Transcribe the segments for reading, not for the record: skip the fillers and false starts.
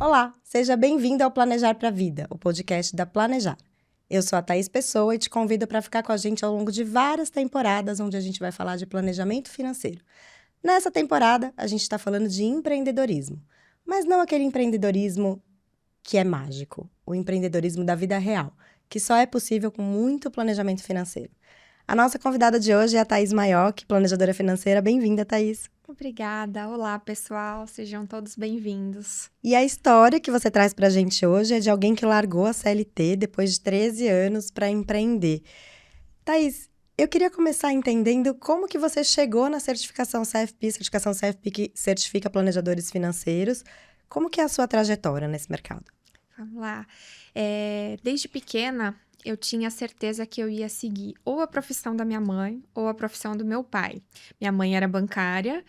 Olá, seja bem-vindo ao Planejar para a Vida, o podcast da Planejar. Eu sou a Thaís Pessoa e te convido para ficar com a gente ao longo de várias temporadas onde a gente vai falar de planejamento financeiro. Nessa temporada, a gente está falando de empreendedorismo, mas não aquele empreendedorismo que é mágico, o empreendedorismo da vida real, que só é possível com muito planejamento financeiro. A nossa convidada de hoje é a Thaís Maioc, planejadora financeira. Bem-vinda, Thaís. Obrigada. Olá, pessoal. Sejam todos bem-vindos. E a história que você traz pra gente hoje é de alguém que largou a CLT depois de 13 anos para empreender. Thaís, eu queria começar entendendo como que você chegou na certificação CFP que certifica planejadores financeiros. Como que é a sua trajetória nesse mercado? Vamos lá. Desde pequena, eu tinha certeza que eu ia seguir ou a profissão da minha mãe ou a profissão do meu pai. Minha mãe era bancária,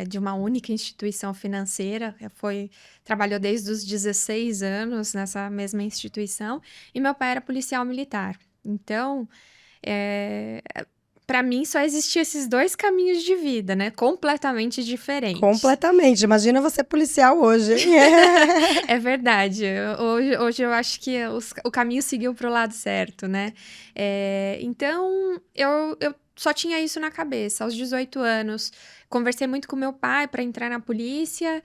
de uma única instituição financeira, trabalhou desde os 16 anos nessa mesma instituição, e meu pai era policial militar. Então, para mim, só existiam esses dois caminhos de vida, né? Completamente diferentes. Completamente. Imagina você policial hoje, hein? É verdade. Hoje eu acho que o caminho seguiu para o lado certo, né? Então, eu só tinha isso na cabeça. Aos 18 anos, conversei muito com meu pai para entrar na polícia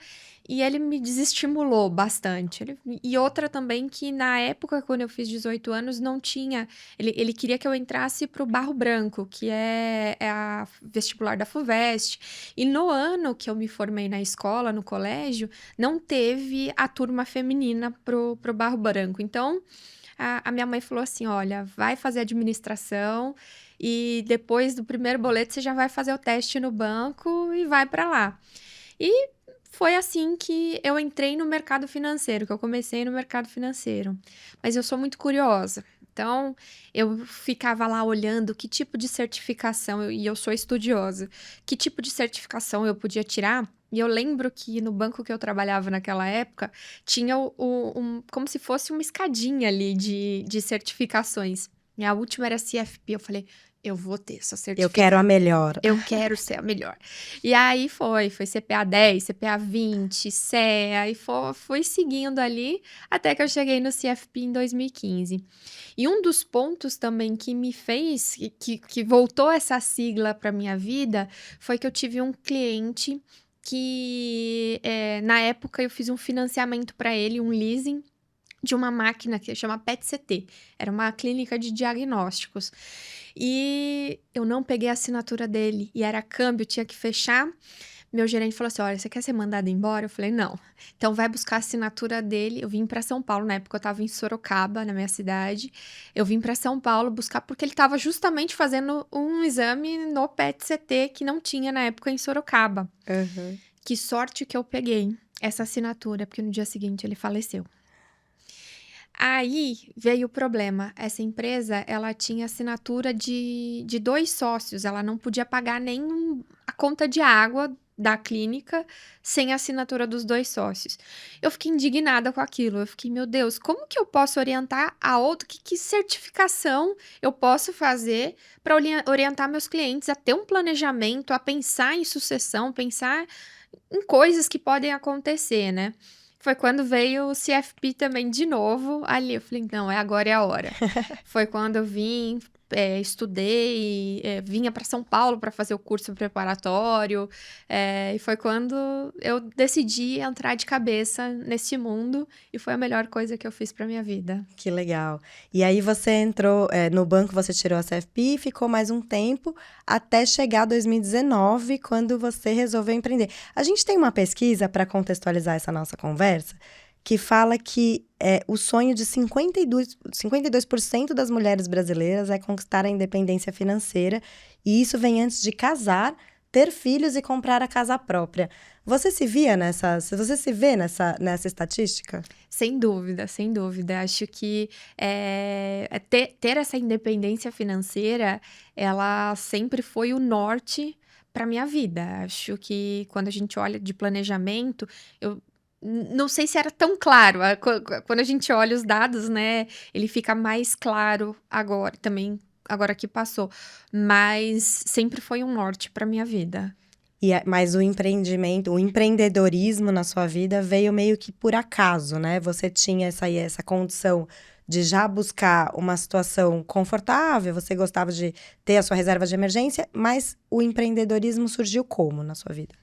e ele me desestimulou bastante. E outra também que na época, quando eu fiz 18 anos, não tinha... Ele queria que eu entrasse para o Barro Branco, que é a vestibular da FUVEST. E no ano que eu me formei na escola, no colégio, não teve a turma feminina pro Barro Branco. Então, a minha mãe falou assim, olha, vai fazer administração e depois do primeiro boleto você já vai fazer o teste no banco e vai para lá. E foi assim que eu entrei no mercado financeiro, que eu comecei no mercado financeiro. Mas eu sou muito curiosa. Então, eu ficava lá olhando que tipo de certificação, e eu sou estudiosa, que tipo de certificação eu podia tirar. E eu lembro que no banco que eu trabalhava naquela época, tinha como se fosse uma escadinha ali de certificações. E a última era CFP. Eu falei, eu vou ter essa certificação. Eu quero a melhor. Eu quero ser a melhor. E aí foi CPA 10, CPA 20, CEA, e fui seguindo ali até que eu cheguei no CFP em 2015. E um dos pontos também que me fez, que voltou essa sigla para minha vida, foi que eu tive um cliente que, na época, eu fiz um financiamento para ele, um leasing, de uma máquina que chama PET-CT. Era uma clínica de diagnósticos. E eu não peguei a assinatura dele. E era câmbio, tinha que fechar. Meu gerente falou assim, olha, você quer ser mandado embora? Eu falei, não. Então, vai buscar a assinatura dele. Eu vim para São Paulo, na época eu estava em Sorocaba, na minha cidade. Eu vim para São Paulo buscar, porque ele estava justamente fazendo um exame no PET-CT que não tinha na época em Sorocaba. Uhum. Que sorte que eu peguei essa assinatura, porque no dia seguinte ele faleceu. Aí veio o problema. Essa empresa, ela tinha assinatura de 2 sócios. Ela não podia pagar nem a conta de água da clínica sem a assinatura dos 2 sócios. Eu fiquei indignada com aquilo. Eu fiquei, meu Deus, como que eu posso orientar a outro? Que certificação eu posso fazer para orientar meus clientes a ter um planejamento, a pensar em sucessão, pensar em coisas que podem acontecer, né? Foi quando veio o CFP também de novo ali. Eu falei, não, agora é a hora. Foi quando eu vim, estudei, vinha para São Paulo para fazer o curso preparatório. E foi quando eu decidi entrar de cabeça nesse mundo. E foi a melhor coisa que eu fiz para minha vida. Que legal. E aí você entrou no banco, você tirou a CFP, ficou mais um tempo até chegar 2019, quando você resolveu empreender. A gente tem uma pesquisa para contextualizar essa nossa conversa, que fala que o sonho de 52% das mulheres brasileiras é conquistar a independência financeira, e isso vem antes de casar, ter filhos e comprar a casa própria. Você se vê nessa estatística? Sem dúvida, sem dúvida. Acho que ter essa independência financeira, ela sempre foi o norte para minha vida. Acho que quando a gente olha de planejamento, eu não sei se era tão claro. Quando a gente olha os dados, né, ele fica mais claro agora, também agora que passou. Mas sempre foi um norte para minha vida. Mas o empreendimento, o empreendedorismo na sua vida veio meio que por acaso, né? Você tinha essa condição de já buscar uma situação confortável, você gostava de ter a sua reserva de emergência, mas o empreendedorismo surgiu como na sua vida?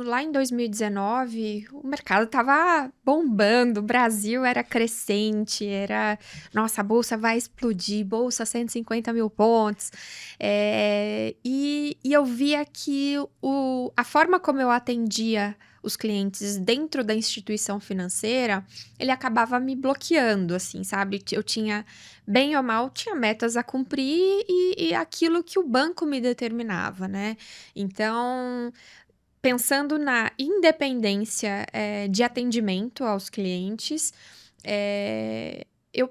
Lá em 2019, o mercado estava bombando, o Brasil era crescente, nossa, a bolsa vai explodir, bolsa 150 mil pontos. E eu via que a forma como eu atendia os clientes dentro da instituição financeira, ele acabava me bloqueando, assim, sabe? Eu tinha, bem ou mal, tinha metas a cumprir e aquilo que o banco me determinava, né? Então, pensando na independência, de atendimento aos clientes, eu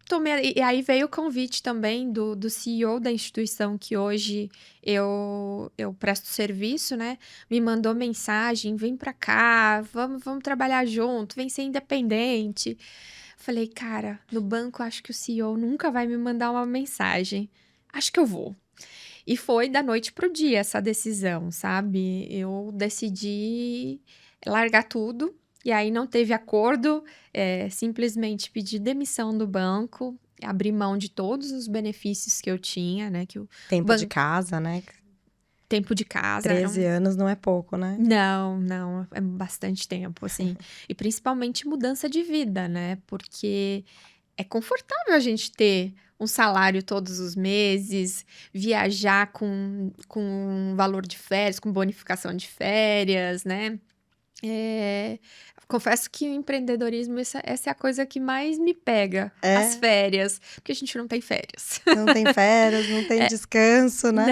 tomei. E aí veio o convite também do CEO da instituição que hoje eu presto serviço, né? Me mandou mensagem: vem pra cá, vamos trabalhar junto, vem ser independente. Falei, cara, no banco acho que o CEO nunca vai me mandar uma mensagem. Acho que eu vou. E foi da noite pro dia essa decisão, sabe? Eu decidi largar tudo, e aí não teve acordo, simplesmente pedi demissão do banco, abri mão de todos os benefícios que eu tinha, né? Que o Tempo de banco, casa, né? tempo de casa, 13 anos não é pouco, né? não, é bastante tempo, assim. E principalmente mudança de vida, né? Porque é confortável a gente ter um salário todos os meses, viajar com valor de férias, com bonificação de férias, né? É, confesso que o empreendedorismo, essa é a coisa que mais me pega, as É, férias, porque a gente não tem férias. não tem férias, não tem descanso, né?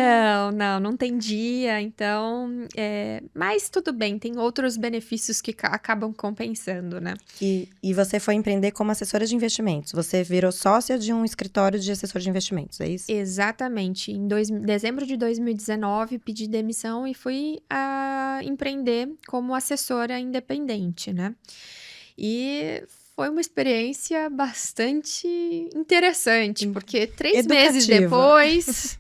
Não tem dia, então, mas tudo bem, tem outros benefícios que acabam compensando, né? E você foi empreender como assessora de investimentos. Você virou sócia de um escritório de assessor de investimentos, é isso? Exatamente. Em dezembro de 2019, pedi demissão e fui empreender como assessora independente, né? E foi uma experiência bastante interessante, porque 3 meses Educativa. depois,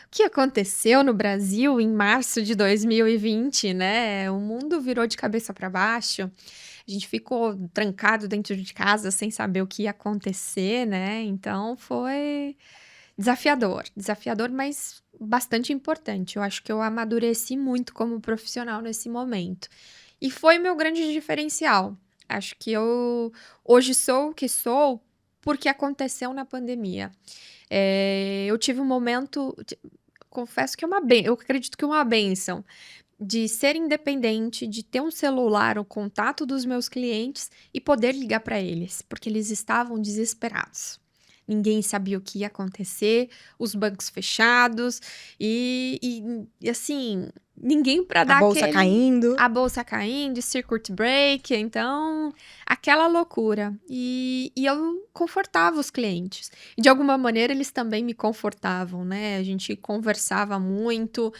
o que aconteceu no Brasil em março de 2020, né? O mundo virou de cabeça para baixo. A gente ficou trancado dentro de casa sem saber o que ia acontecer, né? Então foi desafiador, mas bastante importante. Eu acho que eu amadureci muito como profissional nesse momento. E foi meu grande diferencial. Acho que eu hoje sou o que sou porque aconteceu na pandemia. Eu tive um momento, confesso que é eu acredito que é uma bênção de ser independente, de ter um celular, o contato dos meus clientes e poder ligar para eles, porque eles estavam desesperados. Ninguém sabia o que ia acontecer, os bancos fechados e assim, ninguém para A dar bolsa caindo. a bolsa caindo, circuit break, então aquela loucura. E eu confortava os clientes. E de alguma maneira eles também me confortavam, né? A gente conversava muito,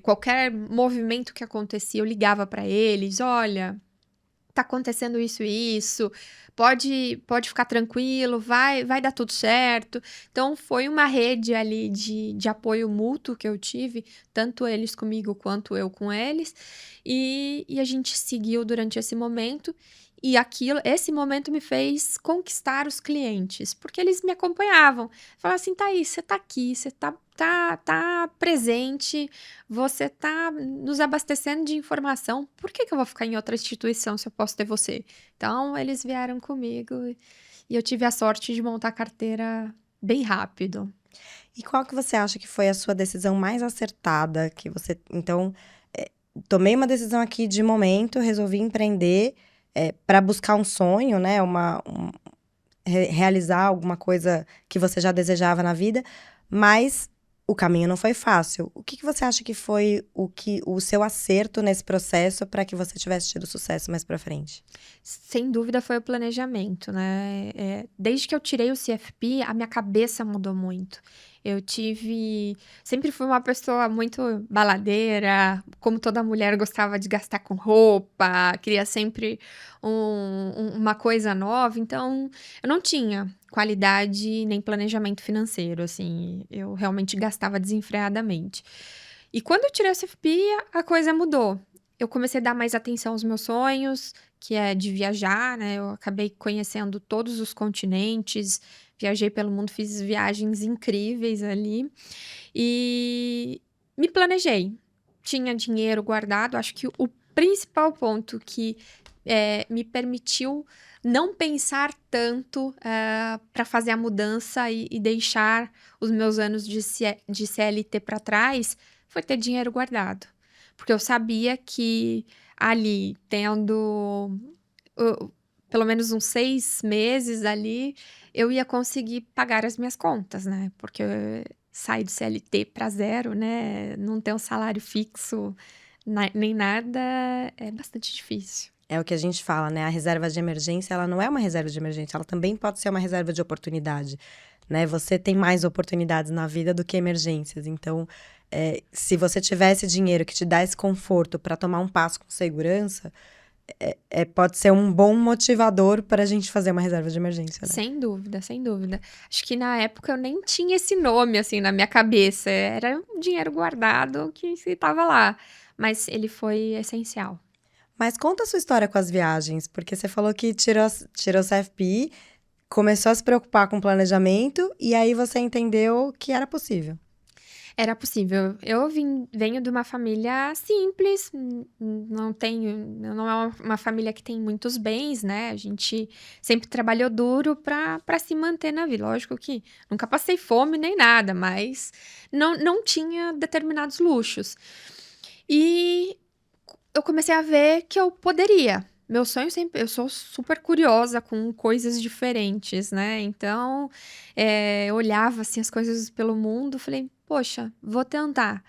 qualquer movimento que acontecia, eu ligava para eles, olha, tá acontecendo isso e isso, pode ficar tranquilo, vai dar tudo certo. Então foi uma rede ali de apoio mútuo que eu tive, tanto eles comigo quanto eu com eles, e a gente seguiu durante esse momento. E esse momento me fez conquistar os clientes, porque eles me acompanhavam. Falavam assim, Thaís, você tá aqui, você tá presente, você tá nos abastecendo de informação, por que eu vou ficar em outra instituição se eu posso ter você? Então, eles vieram comigo e eu tive a sorte de montar a carteira bem rápido. E qual que você acha que foi a sua decisão mais acertada? Que você, então, tomei uma decisão aqui de momento, resolvi empreender para buscar um sonho, né? Realizar alguma coisa que você já desejava na vida, mas o caminho não foi fácil. O que você acha que foi o seu acerto nesse processo para que você tivesse tido sucesso mais para frente? Sem dúvida foi o planejamento, né? Desde que eu tirei o CFP, a minha cabeça mudou muito. Sempre fui uma pessoa muito baladeira, como toda mulher gostava de gastar com roupa, queria sempre uma coisa nova, então eu não tinha qualidade nem planejamento financeiro, assim, eu realmente gastava desenfreadamente. E quando eu tirei o CFP, a coisa mudou. Eu comecei a dar mais atenção aos meus sonhos, que é de viajar, né? Eu acabei conhecendo todos os continentes, viajei pelo mundo, fiz viagens incríveis ali. E me planejei. Tinha dinheiro guardado. Acho que o principal ponto que me permitiu não pensar tanto para fazer a mudança e deixar os meus anos de CLT para trás foi ter dinheiro guardado. Porque eu sabia que ali, tendo pelo menos uns 6 meses ali, eu ia conseguir pagar as minhas contas, né? Porque sair do CLT para zero, né? Não ter um salário fixo nem nada, é bastante difícil. É o que a gente fala, né? A reserva de emergência, ela não é uma reserva de emergência, ela também pode ser uma reserva de oportunidade, né? Você tem mais oportunidades na vida do que emergências. Então, se você tivesse dinheiro que te dá esse conforto para tomar um passo com segurança, pode ser um bom motivador para a gente fazer uma reserva de emergência, né? Sem dúvida, sem dúvida. Acho que na época eu nem tinha esse nome, assim, na minha cabeça. Era um dinheiro guardado que estava lá. Mas ele foi essencial. Mas conta a sua história com as viagens, porque você falou que tirou o CFP, começou a se preocupar com planejamento e aí você entendeu que era possível. Era possível. Eu venho de uma família simples, não é uma família que tem muitos bens, né? A gente sempre trabalhou duro para se manter na vida. Lógico que nunca passei fome nem nada, mas não tinha determinados luxos. E eu comecei a ver que eu poderia. Meu sonho sempre... Eu sou super curiosa com coisas diferentes, né? Então, eu olhava, assim, as coisas pelo mundo, falei, poxa, vou tentar.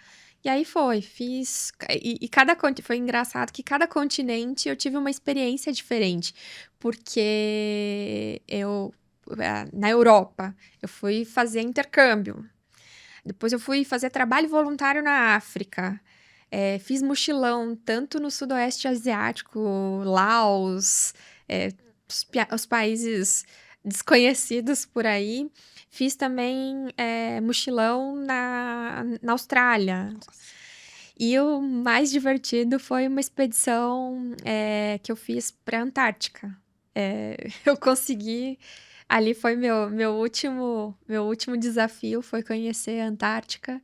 E aí fiz... E foi engraçado que cada continente eu tive uma experiência diferente. Porque na Europa, eu fui fazer intercâmbio. Depois eu fui fazer trabalho voluntário na África. Fiz mochilão tanto no Sudoeste Asiático, Laos, os países desconhecidos por aí. Fiz também mochilão na Austrália. E o mais divertido foi uma expedição que eu fiz para a Antártica. Eu consegui... Ali foi meu último desafio, foi conhecer a Antártica.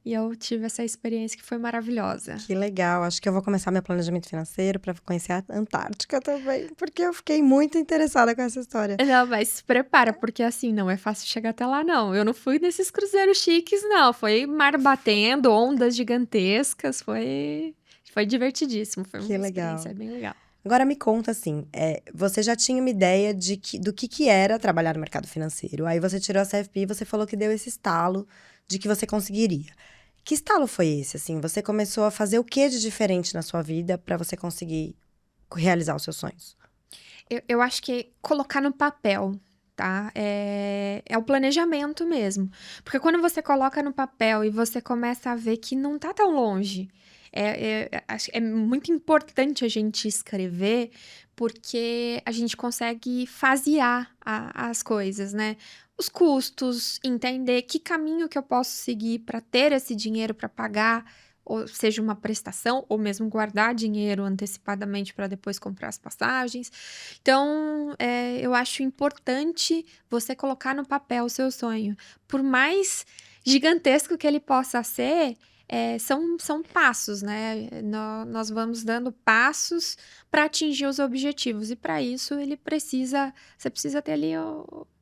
E eu tive essa experiência que foi maravilhosa. Que legal, acho que eu vou começar meu planejamento financeiro para conhecer a Antártica também, porque eu fiquei muito interessada com essa história. Não, mas se prepara, porque assim, não é fácil chegar até lá, não. Eu não fui nesses cruzeiros chiques, não. Foi mar batendo, ondas gigantescas, foi divertidíssimo. Foi uma experiência bem legal. Agora me conta assim, você já tinha uma ideia do que era trabalhar no mercado financeiro. Aí você tirou a CFP e você falou que deu esse estalo de que você conseguiria. Que estalo foi esse, assim? Você começou a fazer o que de diferente na sua vida para você conseguir realizar os seus sonhos? Eu acho que colocar no papel, tá? É o planejamento mesmo. Porque quando você coloca no papel e você começa a ver que não tá tão longe, acho que é muito importante a gente escrever, porque a gente consegue fasear as coisas, né? Os custos, entender que caminho que eu posso seguir para ter esse dinheiro para pagar, ou seja, uma prestação, ou mesmo guardar dinheiro antecipadamente para depois comprar as passagens. Então, eu acho importante você colocar no papel o seu sonho. Por mais gigantesco que ele possa ser, são passos, né? Nós vamos dando passos para atingir os objetivos. E para isso, você precisa ter ali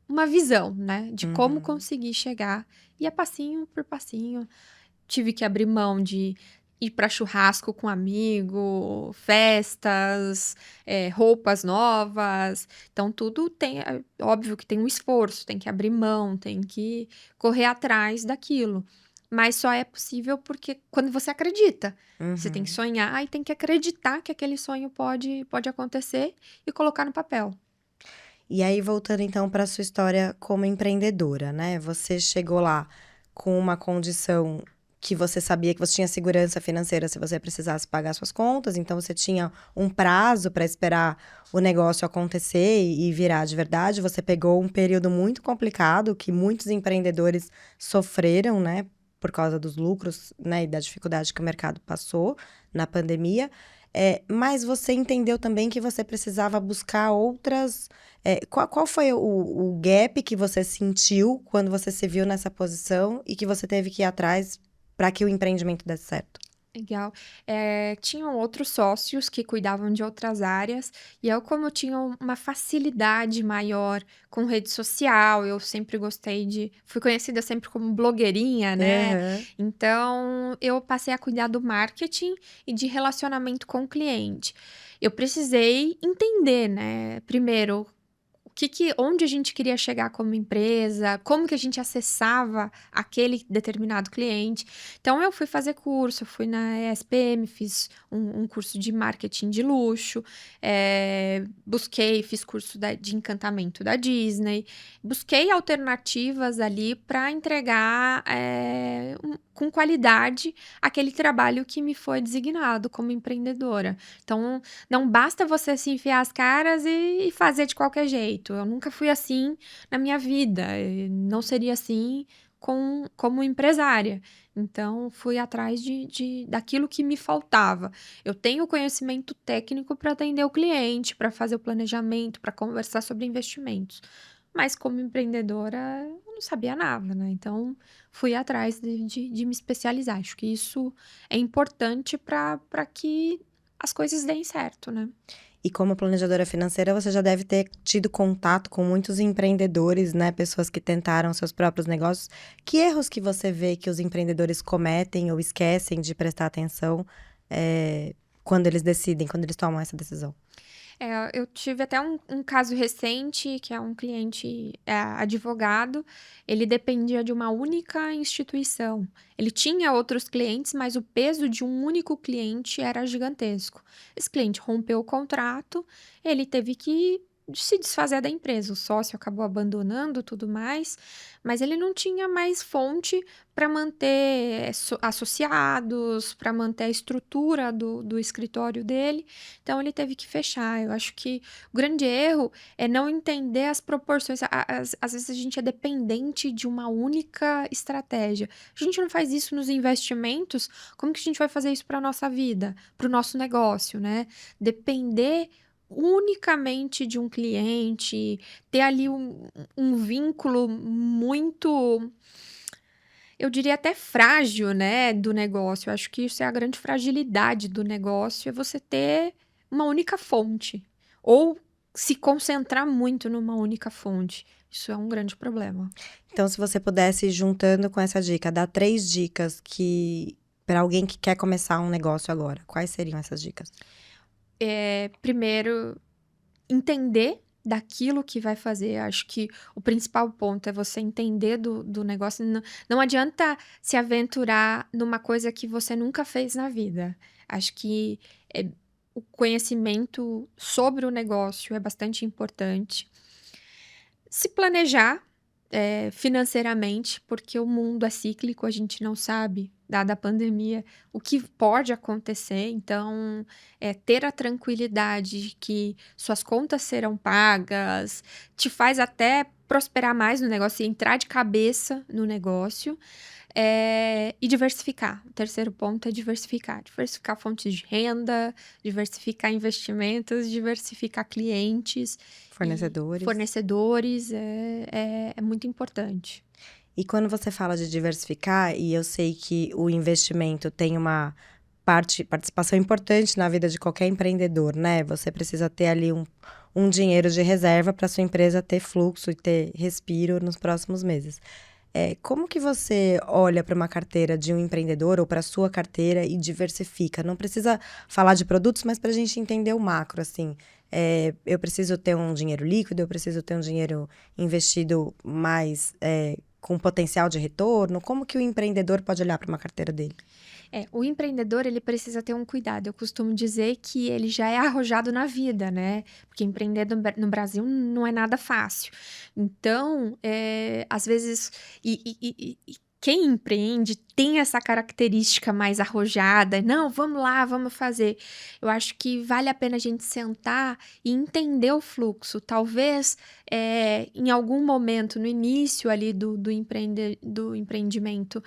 uma visão, né? De como conseguir chegar. E é passinho por passinho. Tive que abrir mão de ir para churrasco com amigo, festas, roupas novas. Então, tudo tem... Óbvio que tem um esforço, tem que abrir mão, tem que correr atrás daquilo. Mas só é possível porque quando você acredita. Você tem que sonhar e tem que acreditar que aquele sonho pode acontecer e colocar no papel. E aí, voltando então para sua história como empreendedora, né? Você chegou lá com uma condição que você sabia que você tinha segurança financeira se você precisasse pagar suas contas, então você tinha um prazo para esperar o negócio acontecer e virar de verdade. Você pegou um período muito complicado que muitos empreendedores sofreram, né? por causa dos lucros, né, e da dificuldade que o mercado passou na pandemia. Mas você entendeu também que você precisava buscar outras... qual foi o gap que você sentiu quando você se viu nessa posição e que você teve que ir atrás para que o empreendimento desse certo? Legal. Tinham outros sócios que cuidavam de outras áreas, e eu, como tinha uma facilidade maior com rede social, eu sempre gostei fui conhecida sempre como blogueirinha, né? Aham. Então, eu passei a cuidar do marketing e de relacionamento com o cliente. Eu precisei entender, né? Primeiro, onde a gente queria chegar como empresa, como que a gente acessava aquele determinado cliente. Então, eu fui fazer curso, fui na ESPM, fiz um curso de marketing de luxo, fiz curso de encantamento da Disney, busquei alternativas ali para entregar com qualidade aquele trabalho que me foi designado como empreendedora. Então, não basta você se enfiar as caras e fazer de qualquer jeito. Eu nunca fui assim na minha vida. Não seria assim como empresária. Então, fui atrás daquilo que me faltava. Eu tenho conhecimento técnico para atender o cliente, para fazer o planejamento, para conversar sobre investimentos. Mas, como empreendedora, eu não sabia nada, né? Então, fui atrás de me especializar. Acho que isso é importante para que as coisas deem certo, né? E como planejadora financeira, você já deve ter tido contato com muitos empreendedores, né? Pessoas que tentaram seus próprios negócios. Que erros que você vê que os empreendedores cometem ou esquecem de prestar atenção, quando eles decidem, quando eles tomam essa decisão? Eu tive até um caso recente, que é um cliente advogado, ele dependia de uma única instituição. Ele tinha outros clientes, mas o peso de um único cliente era gigantesco. Esse cliente rompeu o contrato, ele teve que se desfazer da empresa. O sócio acabou abandonando tudo mais, mas ele não tinha mais fonte para manter associados, para manter a estrutura do escritório dele. Então, ele teve que fechar. Eu acho que o grande erro é não entender as proporções. Às vezes, a gente é dependente de uma única estratégia. A gente não faz isso nos investimentos, como que a gente vai fazer isso para a nossa vida, para o nosso negócio, né? Depender unicamente de um cliente, ter ali um vínculo muito, eu diria até frágil, né, do negócio. Eu acho que isso é a grande fragilidade do negócio, é você ter uma única fonte, ou se concentrar muito numa única fonte. Isso é um grande problema. Então, se você pudesse, juntando com essa dica, dar 3 dicas que para alguém que quer começar um negócio agora, quais seriam essas dicas? Primeiro, entender daquilo que vai fazer. Acho que o principal ponto é você entender do negócio. Não adianta se aventurar numa coisa que você nunca fez na vida. Acho que o conhecimento sobre o negócio é bastante importante. Se planejar financeiramente, porque o mundo é cíclico, a gente não sabe, dada a pandemia, o que pode acontecer. Então, ter a tranquilidade de que suas contas serão pagas, te faz até prosperar mais no negócio e entrar de cabeça no negócio. E diversificar. O terceiro ponto é diversificar. Diversificar fontes de renda, diversificar investimentos, diversificar clientes. E Fornecedores. fornecedores é muito importante. E quando você fala de diversificar, e eu sei que o investimento tem uma participação importante na vida de qualquer empreendedor, né? Você precisa ter ali um dinheiro de reserva para sua empresa ter fluxo e ter respiro nos próximos meses. Como que você olha para uma carteira de um empreendedor ou para a sua carteira e diversifica? Não precisa falar de produtos, mas para a gente entender o macro, assim. Eu preciso ter um dinheiro líquido, eu preciso ter um dinheiro investido mais com potencial de retorno. Como que o empreendedor pode olhar para uma carteira dele? O empreendedor, ele precisa ter um cuidado. Eu costumo dizer que ele já é arrojado na vida, né? Porque empreender no Brasil não é nada fácil. Então, às vezes, quem empreende tem essa característica mais arrojada. Não, vamos lá, vamos fazer. Eu acho que vale a pena a gente sentar e entender o fluxo. Talvez, em algum momento, no início ali do empreendimento,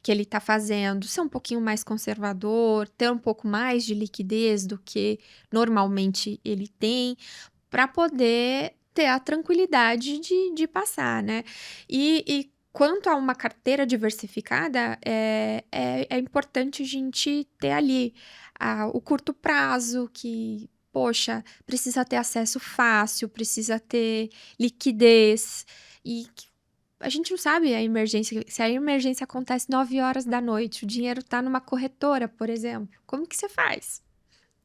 que ele está fazendo, ser um pouquinho mais conservador, ter um pouco mais de liquidez do que normalmente ele tem, para poder ter a tranquilidade de passar, né? E quanto a uma carteira diversificada, é importante a gente ter ali o curto prazo, que, poxa, precisa ter acesso fácil, precisa ter liquidez, e a gente não sabe a emergência. Se a emergência acontece 9 horas da noite, o dinheiro está numa corretora, por exemplo, como que você faz?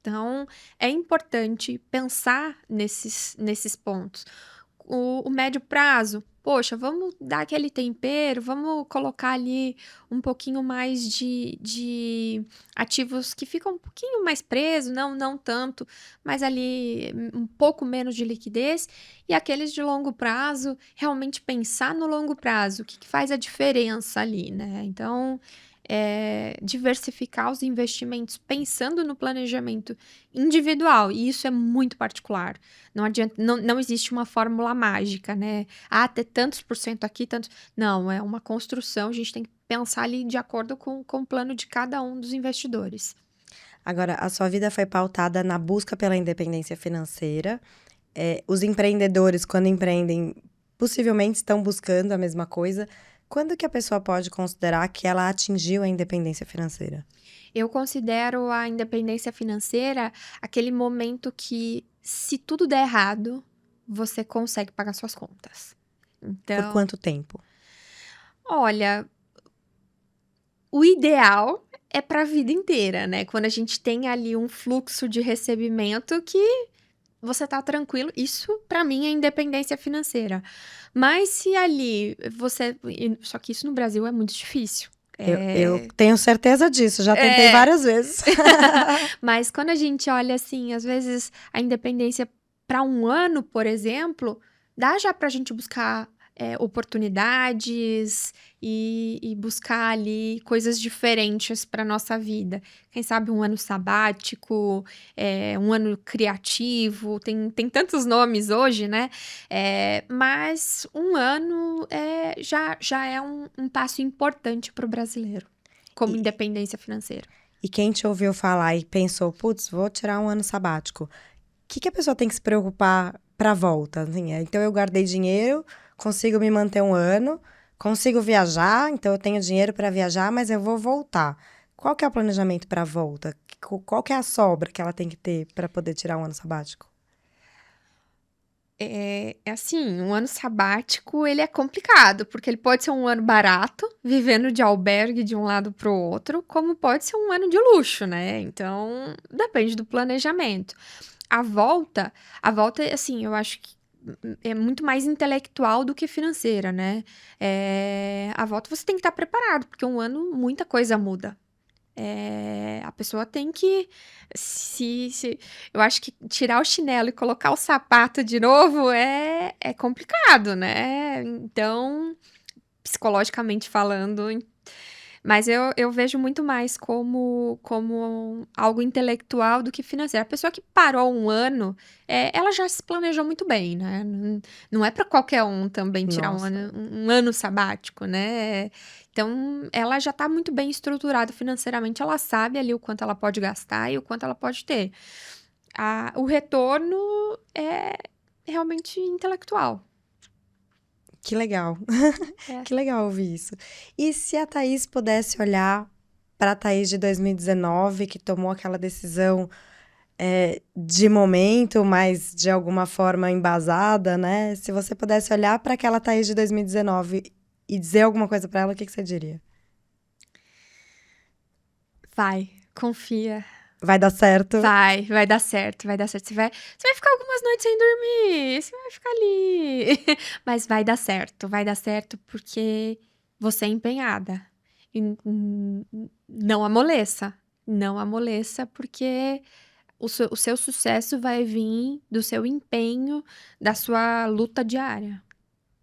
Então, é importante pensar nesses pontos. O médio prazo, poxa, vamos dar aquele tempero, vamos colocar ali um pouquinho mais de ativos que ficam um pouquinho mais presos, não tanto, mas ali um pouco menos de liquidez. E aqueles de longo prazo, realmente pensar no longo prazo, o que faz a diferença ali, né? Então, diversificar os investimentos pensando no planejamento individual, e isso é muito particular. Não adianta, não existe uma fórmula mágica, né? Ter tantos por cento aqui, tantos. Não, é uma construção, a gente tem que pensar ali de acordo com o plano de cada um dos investidores. Agora, a sua vida foi pautada na busca pela independência financeira. Os empreendedores, quando empreendem, possivelmente estão buscando a mesma coisa. Quando que a pessoa pode considerar que ela atingiu a independência financeira? Eu considero a independência financeira aquele momento que, se tudo der errado, você consegue pagar suas contas. Então, Por quanto tempo? olha, o ideal é para a vida inteira, né? Quando a gente tem ali um fluxo de recebimento que você tá tranquilo, isso para mim é independência financeira. Mas se ali só que isso no Brasil é muito difícil. Eu tenho certeza disso, já tentei várias vezes. Mas quando a gente olha assim, às vezes a independência para um ano, por exemplo, dá já para a gente buscar oportunidades e buscar ali coisas diferentes para nossa vida. Quem sabe um ano sabático, um ano criativo, tem tantos nomes hoje, né? Mas um ano já é um passo importante para o brasileiro, como independência financeira. E quem te ouviu falar e pensou, putz, vou tirar um ano sabático, o que a pessoa tem que se preocupar para a volta? Assim, então, eu guardei dinheiro, consigo me manter um ano, consigo viajar, então eu tenho dinheiro para viajar, mas eu vou voltar. Qual que é o planejamento para a volta? Qual que é a sobra que ela tem que ter para poder tirar um ano sabático? Assim, um ano sabático, ele é complicado, porque ele pode ser um ano barato, vivendo de albergue de um lado para o outro, como pode ser um ano de luxo, né? Então, depende do planejamento. A volta, assim, eu acho que é muito mais intelectual do que financeira, né? A volta você tem que estar preparado, porque um ano muita coisa muda. A pessoa tem que eu acho que tirar o chinelo e colocar o sapato de novo é complicado, né? Então, psicologicamente falando, mas eu vejo muito mais como algo intelectual do que financeiro. A pessoa que parou um ano, ela já se planejou muito bem, né? Não é para qualquer um também tirar Nossa. um ano sabático, né? Então, ela já está muito bem estruturada financeiramente, ela sabe ali o quanto ela pode gastar e o quanto ela pode ter. O retorno é realmente intelectual. Que legal. Que legal ouvir isso. E se a Thaís pudesse olhar para a Thaís de 2019, que tomou aquela decisão de momento, mas de alguma forma embasada, né? Se você pudesse olhar para aquela Thaís de 2019 e dizer alguma coisa para ela, o que você diria? Vai, confia. Vai dar certo? Vai dar certo, vai dar certo. Você vai ficar algumas noites sem dormir, você vai ficar ali. Mas vai dar certo porque você é empenhada. E não amoleça. Não amoleça, porque o seu sucesso vai vir do seu empenho, da sua luta diária.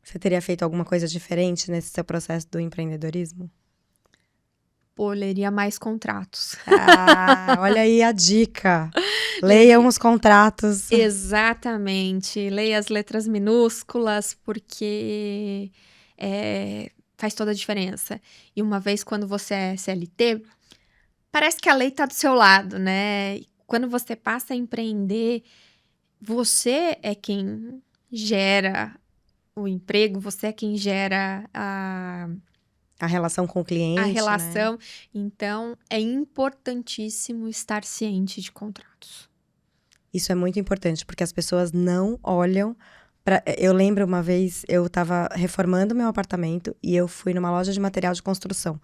Você teria feito alguma coisa diferente nesse seu processo do empreendedorismo? Pô, leria mais contratos. Olha aí a dica. Leiam os contratos. Exatamente. Leia as letras minúsculas, porque faz toda a diferença. E uma vez quando você é CLT, parece que a lei tá do seu lado, né? E quando você passa a empreender, você é quem gera o emprego, você é quem gera A relação com o a cliente, né? relação. Então, é importantíssimo estar ciente de contratos. Isso é muito importante, porque as pessoas não olham pra... Eu lembro uma vez, eu estava reformando meu apartamento e eu fui numa loja de material de construção.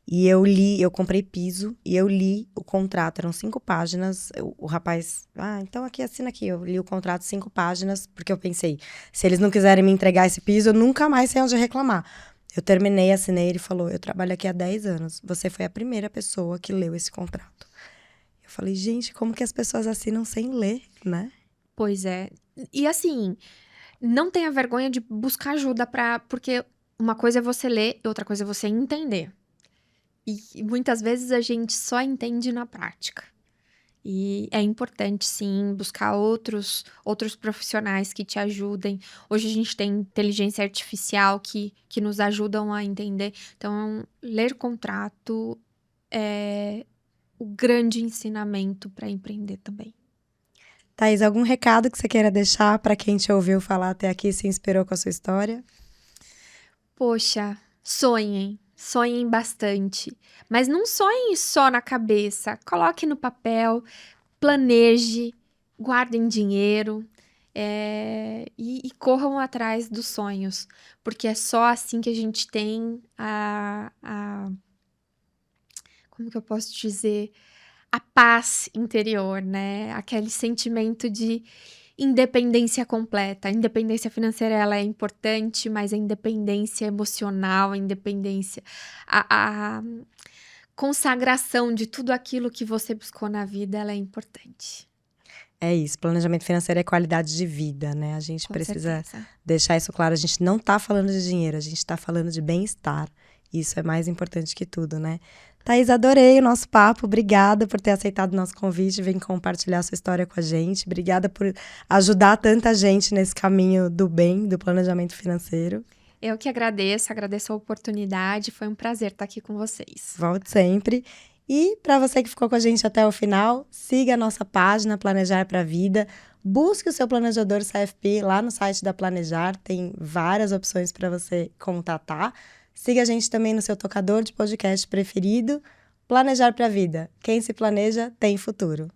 E eu comprei piso e eu li o contrato, eram 5 páginas. O rapaz, então aqui, assina aqui. Eu li o contrato 5 páginas, porque eu pensei, se eles não quiserem me entregar esse piso, eu nunca mais sei onde reclamar. Eu terminei, assinei, ele falou, eu trabalho aqui há 10 anos, você foi a primeira pessoa que leu esse contrato. Eu falei, gente, como que as pessoas assinam sem ler, né? Pois é. E assim, não tenha vergonha de buscar ajuda porque uma coisa é você ler e outra coisa é você entender. E muitas vezes a gente só entende na prática. E é importante, sim, buscar outros profissionais que te ajudem. Hoje a gente tem inteligência artificial que nos ajudam a entender. Então, ler contrato é o grande ensinamento para empreender também. Thaís, algum recado que você queira deixar para quem te ouviu falar até aqui e se inspirou com a sua história? Poxa, sonhem. Sonhem bastante. Mas não sonhem só na cabeça. Coloque no papel, planeje, guardem dinheiro, e corram atrás dos sonhos. Porque é só assim que a gente tem como que eu posso dizer? A paz interior, né? Aquele sentimento de independência completa. A independência financeira, ela é importante, mas a independência emocional, a independência, a consagração de tudo aquilo que você buscou na vida, ela é importante. É isso, planejamento financeiro é qualidade de vida, né? A gente Com precisa certeza. deixar isso claro. A gente não tá falando de dinheiro, a gente tá falando de bem-estar. Isso é mais importante que tudo, né? Thaís, adorei o nosso papo. Obrigada por ter aceitado o nosso convite e vir compartilhar sua história com a gente. Obrigada por ajudar tanta gente nesse caminho do bem, do planejamento financeiro. Eu que agradeço a oportunidade. Foi um prazer estar aqui com vocês. Volte sempre. E para você que ficou com a gente até o final, siga a nossa página Planejar para a Vida. Busque o seu planejador CFP lá no site da Planejar. Tem várias opções para você contatar. Siga a gente também no seu tocador de podcast preferido. Planejar para a Vida. Quem se planeja tem futuro.